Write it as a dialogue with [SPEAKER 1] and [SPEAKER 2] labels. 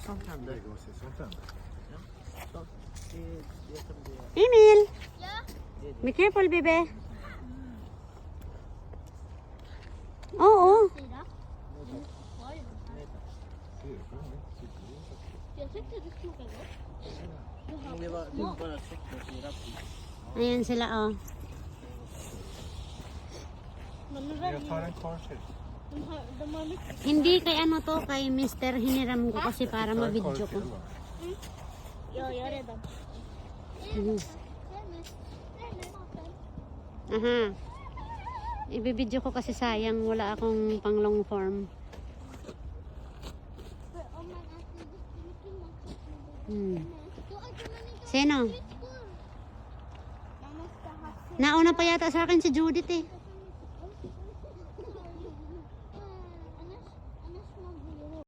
[SPEAKER 1] sånt händer.
[SPEAKER 2] Det går att se sånt händer.
[SPEAKER 1] Så, det som det är.
[SPEAKER 3] Emil!
[SPEAKER 4] Ja.
[SPEAKER 3] Be careful, bebe. Oo.
[SPEAKER 4] Sida. Oj. Jag tyckte det smakade gott.
[SPEAKER 1] Men det var bara socker och sirap i.
[SPEAKER 3] Ayan sila, oh.
[SPEAKER 4] Men de
[SPEAKER 2] Jag tar en korv till.
[SPEAKER 4] har mycket.
[SPEAKER 3] Hindi kay ano to, kay Mr. Hiniram ko kasi para
[SPEAKER 2] Ta en
[SPEAKER 3] ma-video
[SPEAKER 2] korv
[SPEAKER 3] ko.
[SPEAKER 2] till bara.
[SPEAKER 4] Ja, jag är redan.
[SPEAKER 3] Mhm. Aha. Ibibidyo ko kasi sayang, wala akong pang long form. Sino? Nauna pa yata sa akin si Judith eh.